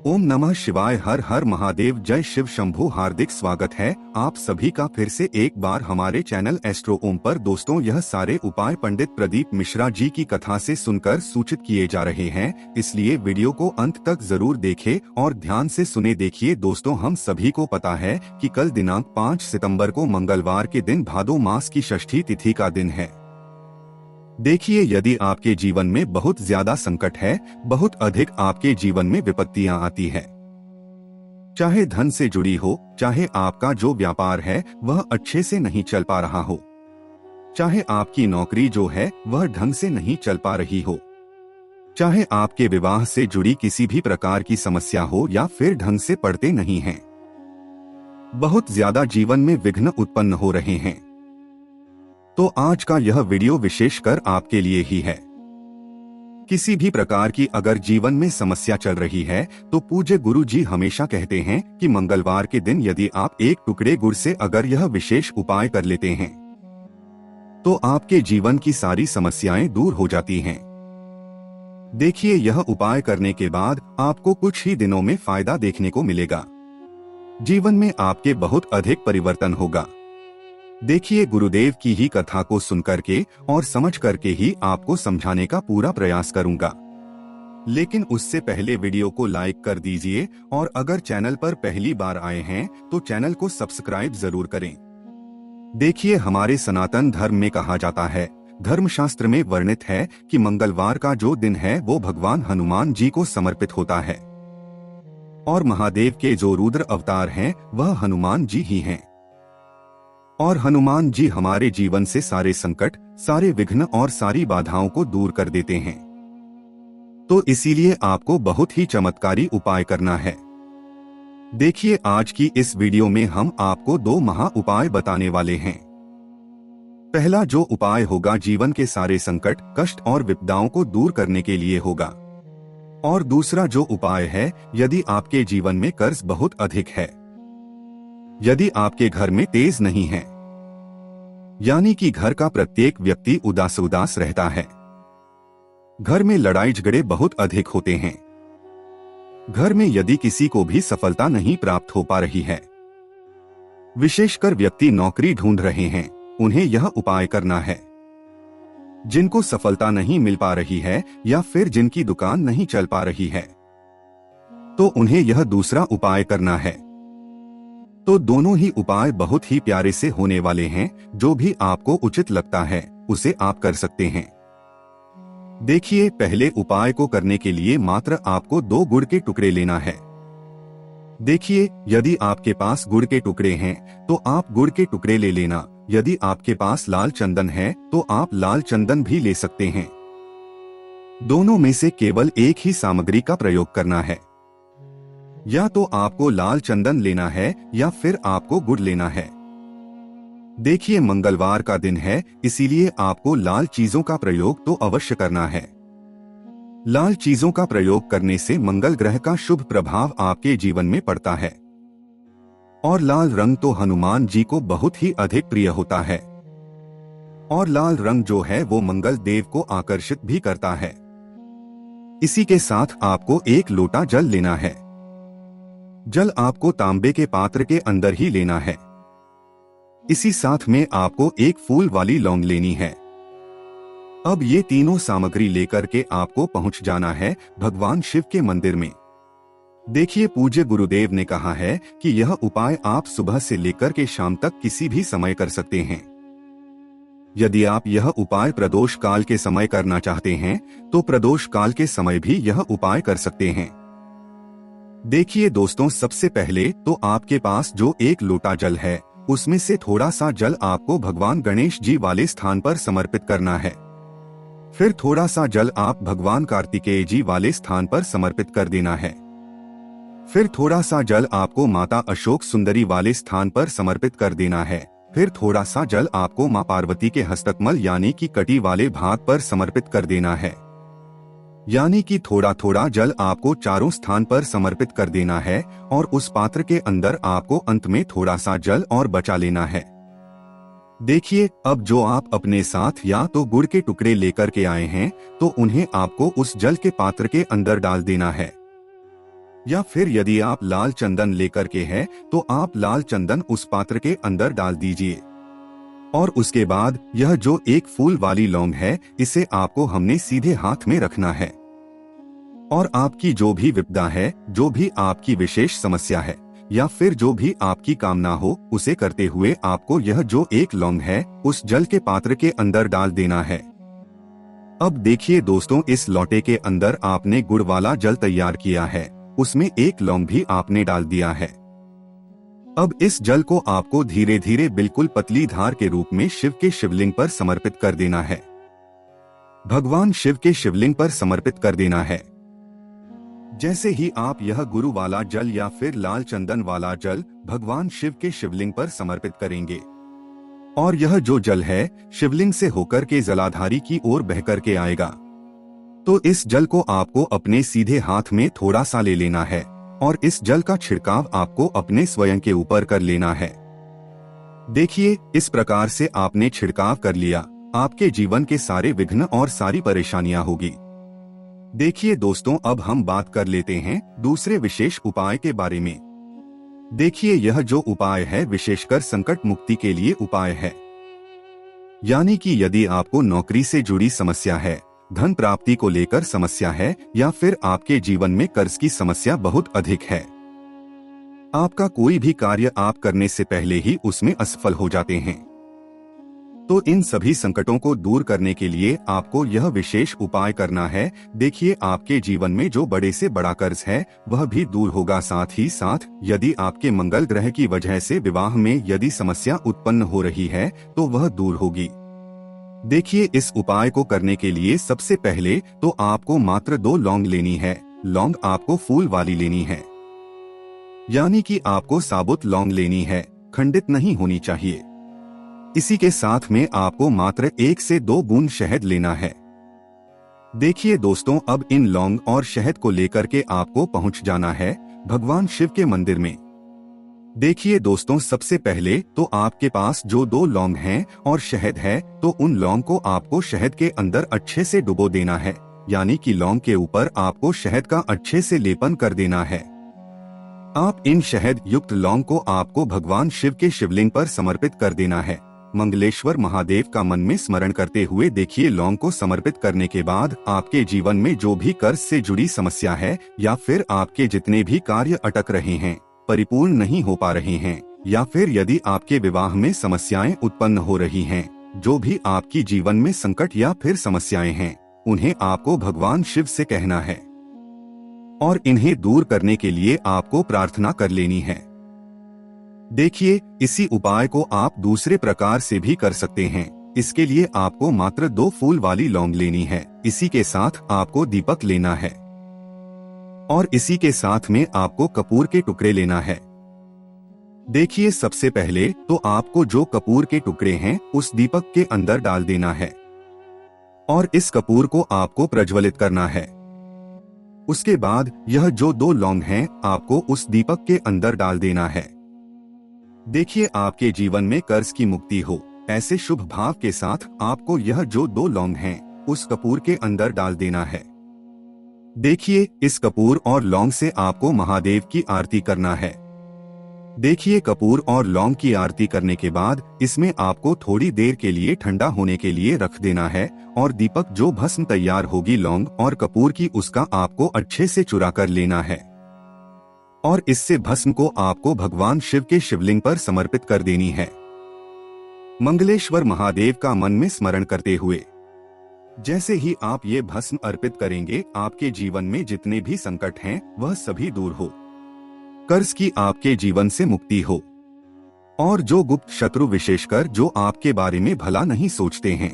ओम नमः शिवाय। हर हर महादेव। जय शिव शंभू। हार्दिक स्वागत है आप सभी का फिर से एक बार हमारे चैनल एस्ट्रो ओम पर। दोस्तों, यह सारे उपाय पंडित प्रदीप मिश्रा जी की कथा से सुनकर सूचित किए जा रहे हैं, इसलिए वीडियो को अंत तक जरूर देखें और ध्यान से सुने। देखिए दोस्तों, हम सभी को पता है कि कल दिनांक 5 सितंबर को मंगलवार के दिन भादो मास की षष्ठी तिथि का दिन है। देखिए, यदि आपके जीवन में बहुत ज्यादा संकट है, बहुत अधिक आपके जीवन में विपत्तियां आती है, चाहे धन से जुड़ी हो, चाहे आपका जो व्यापार है वह अच्छे से नहीं चल पा रहा हो, चाहे आपकी नौकरी जो है वह ढंग से नहीं चल पा रही हो, चाहे आपके विवाह से जुड़ी किसी भी प्रकार की समस्या हो या फिर ढंग से पढ़ते नहीं हैं, बहुत ज्यादा जीवन में विघ्न उत्पन्न हो रहे हैं, तो आज का यह वीडियो विशेषकर आपके लिए ही है। किसी भी प्रकार की अगर जीवन में समस्या चल रही है तो पूज्य गुरु जी हमेशा कहते हैं कि मंगलवार के दिन यदि आप एक टुकड़े गुड़ से अगर यह विशेष उपाय कर लेते हैं तो आपके जीवन की सारी समस्याएं दूर हो जाती हैं। देखिए, यह उपाय करने के बाद आपको कुछ ही दिनों में फायदा देखने को मिलेगा। जीवन में आपके बहुत अधिक परिवर्तन होगा। देखिए, गुरुदेव की ही कथा को सुनकर के और समझ करके ही आपको समझाने का पूरा प्रयास करूंगा, लेकिन उससे पहले वीडियो को लाइक कर दीजिए और अगर चैनल पर पहली बार आए हैं तो चैनल को सब्सक्राइब जरूर करें। देखिए, हमारे सनातन धर्म में कहा जाता है, धर्मशास्त्र में वर्णित है कि मंगलवार का जो दिन है वो भगवान हनुमान जी को समर्पित होता है और महादेव के जो रुद्र अवतार हैं वह हनुमान जी ही हैं। और हनुमान जी हमारे जीवन से सारे संकट, सारे विघ्न और सारी बाधाओं को दूर कर देते हैं। तो इसीलिए आपको बहुत ही चमत्कारी उपाय करना है। देखिए, आज की इस वीडियो में हम आपको 2 महा उपाय बताने वाले हैं। पहला जो उपाय होगा जीवन के सारे संकट, कष्ट और विपदाओं को दूर करने के लिए होगा, और दूसरा जो उपाय है यदि आपके जीवन में कर्ज बहुत अधिक है, यदि आपके घर में तेज नहीं है, यानी कि घर का प्रत्येक व्यक्ति उदास उदास रहता है, घर में लड़ाई झगड़े बहुत अधिक होते हैं, घर में यदि किसी को भी सफलता नहीं प्राप्त हो पा रही है, विशेषकर व्यक्ति नौकरी ढूंढ रहे हैं, उन्हें यह उपाय करना है। जिनको सफलता नहीं मिल पा रही है या फिर जिनकी दुकान नहीं चल पा रही है, तो उन्हें यह दूसरा उपाय करना है। तो दोनों ही उपाय बहुत ही प्यारे से होने वाले हैं। जो भी आपको उचित लगता है उसे आप कर सकते हैं। देखिए, पहले उपाय को करने के लिए मात्र आपको 2 गुड़ के टुकड़े लेना है। देखिए, यदि आपके पास गुड़ के टुकड़े हैं तो आप गुड़ के टुकड़े ले लेना। यदि आपके पास लाल चंदन है तो आप लाल चंदन भी ले सकते हैं। दोनों में से केवल एक ही सामग्री का प्रयोग करना है। या तो आपको लाल चंदन लेना है या फिर आपको गुड़ लेना है। देखिए, मंगलवार का दिन है, इसीलिए आपको लाल चीजों का प्रयोग तो अवश्य करना है। लाल चीजों का प्रयोग करने से मंगल ग्रह का शुभ प्रभाव आपके जीवन में पड़ता है, और लाल रंग तो हनुमान जी को बहुत ही अधिक प्रिय होता है, और लाल रंग जो है वो मंगल देव को आकर्षित भी करता है। इसी के साथ आपको 1 लोटा जल लेना है। जल आपको तांबे के पात्र के अंदर ही लेना है। इसी साथ में आपको 1 फूल वाली लौंग लेनी है। अब ये तीनों सामग्री लेकर के आपको पहुंच जाना है भगवान शिव के मंदिर में। देखिए, पूज्य गुरुदेव ने कहा है कि यह उपाय आप सुबह से लेकर के शाम तक किसी भी समय कर सकते हैं। यदि आप यह उपाय प्रदोष काल के समय करना चाहते हैं तो प्रदोष काल के समय भी यह उपाय कर सकते हैं। देखिए दोस्तों, सबसे पहले तो आपके पास जो 1 लोटा जल है उसमें से थोड़ा सा जल आपको भगवान गणेश जी वाले स्थान पर समर्पित करना है। फिर थोड़ा सा जल आप भगवान कार्तिकेय जी वाले स्थान पर समर्पित कर देना है। फिर थोड़ा सा जल आपको माता अशोक सुंदरी वाले स्थान पर समर्पित कर देना है। फिर थोड़ा सा जल आपको मां पार्वती के हस्तकमल यानी कि कटी वाले भाग पर समर्पित कर देना है। यानी कि थोड़ा थोड़ा जल आपको चारों स्थान पर समर्पित कर देना है, और उस पात्र के अंदर आपको अंत में थोड़ा सा जल और बचा लेना है। देखिए, अब जो आप अपने साथ या तो गुड़ के टुकड़े लेकर के आए हैं तो उन्हें आपको उस जल के पात्र के अंदर डाल देना है। या फिर यदि आप लाल चंदन लेकर के हैं तो आप लाल चंदन उस पात्र के अंदर डाल दीजिए। और उसके बाद यह जो एक फूल वाली लौंग है, इसे आपको हमने सीधे हाथ में रखना है। और आपकी जो भी विपदा है, जो भी आपकी विशेष समस्या है या फिर जो भी आपकी कामना हो, उसे करते हुए आपको यह जो एक लौंग है उस जल के पात्र के अंदर डाल देना है। अब देखिए दोस्तों, इस लोटे के अंदर आपने गुड़ वाला जल तैयार किया है, उसमें एक लौंग भी आपने डाल दिया है। अब इस जल को आपको धीरे धीरे बिल्कुल पतली धार के रूप में शिव के शिवलिंग पर समर्पित कर देना है। भगवान शिव के शिवलिंग पर समर्पित कर देना है। जैसे ही आप यह गुरु वाला जल या फिर लाल चंदन वाला जल भगवान शिव के शिवलिंग पर समर्पित करेंगे और यह जो जल है शिवलिंग से होकर के जलाधारी की ओर बहकर के आएगा, तो इस जल को आपको अपने सीधे हाथ में थोड़ा सा ले लेना है और इस जल का छिड़काव आपको अपने स्वयं के ऊपर कर लेना है। देखिए, इस प्रकार से आपने छिड़काव कर लिया, आपके जीवन के सारे विघ्न और सारी परेशानियां होगी। देखिए दोस्तों, अब हम बात कर लेते हैं दूसरे विशेष उपाय के बारे में। देखिए, यह जो उपाय है विशेषकर संकट मुक्ति के लिए उपाय है। यानी कि यदि आपको नौकरी से जुड़ी समस्या है, धन प्राप्ति को लेकर समस्या है या फिर आपके जीवन में कर्ज की समस्या बहुत अधिक है, आपका कोई भी कार्य आप करने से पहले ही उसमें असफल हो जाते हैं, तो इन सभी संकटों को दूर करने के लिए आपको यह विशेष उपाय करना है। देखिए, आपके जीवन में जो बड़े से बड़ा कर्ज है वह भी दूर होगा। साथ ही साथ यदि आपके मंगल ग्रह की वजह से विवाह में यदि समस्या उत्पन्न हो रही है तो वह दूर होगी। देखिए, इस उपाय को करने के लिए सबसे पहले तो आपको मात्र 2 लौंग लेनी है। लौंग आपको फूल वाली लेनी है, यानी कि आपको साबुत लौंग लेनी है, खंडित नहीं होनी चाहिए। इसी के साथ में आपको मात्र 1 से 2 बूंद शहद लेना है। देखिए दोस्तों, अब इन लौंग और शहद को लेकर के आपको पहुंच जाना है भगवान शिव के मंदिर में। देखिए दोस्तों, सबसे पहले तो आपके पास जो 2 लौंग हैं और शहद है, तो उन लौंग को आपको शहद के अंदर अच्छे से डुबो देना है, यानी कि लौंग के ऊपर आपको शहद का अच्छे से लेपन कर देना है। आप इन शहद युक्त लौंग को आपको भगवान शिव के शिवलिंग पर समर्पित कर देना है। मंगलेश्वर महादेव का मन में स्मरण करते हुए देखिए, लौंग को समर्पित करने के बाद आपके जीवन में जो भी कर्ज से जुड़ी समस्या है या फिर आपके जितने भी कार्य अटक रहे हैं, परिपूर्ण नहीं हो पा रहे हैं, या फिर यदि आपके विवाह में समस्याएं उत्पन्न हो रही हैं, जो भी आपकी जीवन में संकट या फिर समस्याएं हैं, उन्हें आपको भगवान शिव से कहना है और इन्हें दूर करने के लिए आपको प्रार्थना कर लेनी है। देखिए, इसी उपाय को आप दूसरे प्रकार से भी कर सकते हैं। इसके लिए आपको मात्र 2 फूल वाली लौंग लेनी है, इसी के साथ आपको दीपक लेना है और इसी के साथ में आपको कपूर के टुकड़े लेना है। देखिए, सबसे पहले तो आपको जो कपूर के टुकड़े हैं उस दीपक के अंदर डाल देना है और इस कपूर को आपको प्रज्वलित करना है। उसके बाद यह जो 2 लौंग हैं आपको उस दीपक के अंदर डाल देना है। देखिए, आपके जीवन में कर्ज की मुक्ति हो, ऐसे शुभ भाव के साथ आपको यह जो 2 लौंग हैं उस कपूर के अंदर डाल देना है। देखिए, इस कपूर और लौंग से आपको महादेव की आरती करना है। देखिए, कपूर और लौंग की आरती करने के बाद इसमें आपको थोड़ी देर के लिए ठंडा होने के लिए रख देना है और दीपक जो भस्म तैयार होगी लौंग और कपूर की, उसका आपको अच्छे से चुरा कर लेना है और इससे भस्म को आपको भगवान शिव के शिवलिंग पर समर्पित कर देनी है। मंगलेश्वर महादेव का मन में स्मरण करते हुए जैसे ही आप ये भस्म अर्पित करेंगे, आपके जीवन में जितने भी संकट हैं वह सभी दूर हो, कर्ज की आपके जीवन से मुक्ति हो और जो गुप्त शत्रु विशेषकर जो आपके बारे में भला नहीं सोचते हैं,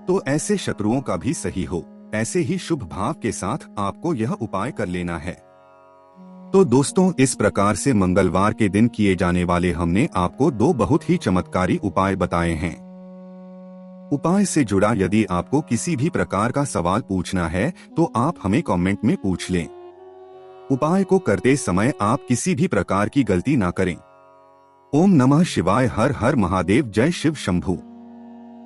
तो ऐसे शत्रुओं का भी सही हो। ऐसे ही शुभ भाव के साथ आपको यह उपाय कर लेना है। तो दोस्तों, इस प्रकार से मंगलवार के दिन किए जाने वाले हमने आपको 2 बहुत ही चमत्कारी उपाय बताए हैं। उपाय से जुड़ा यदि आपको किसी भी प्रकार का सवाल पूछना है तो आप हमें कमेंट में पूछ लें। उपाय को करते समय आप किसी भी प्रकार की गलती ना करें। ओम नमः शिवाय। हर हर महादेव। जय शिव शंभू।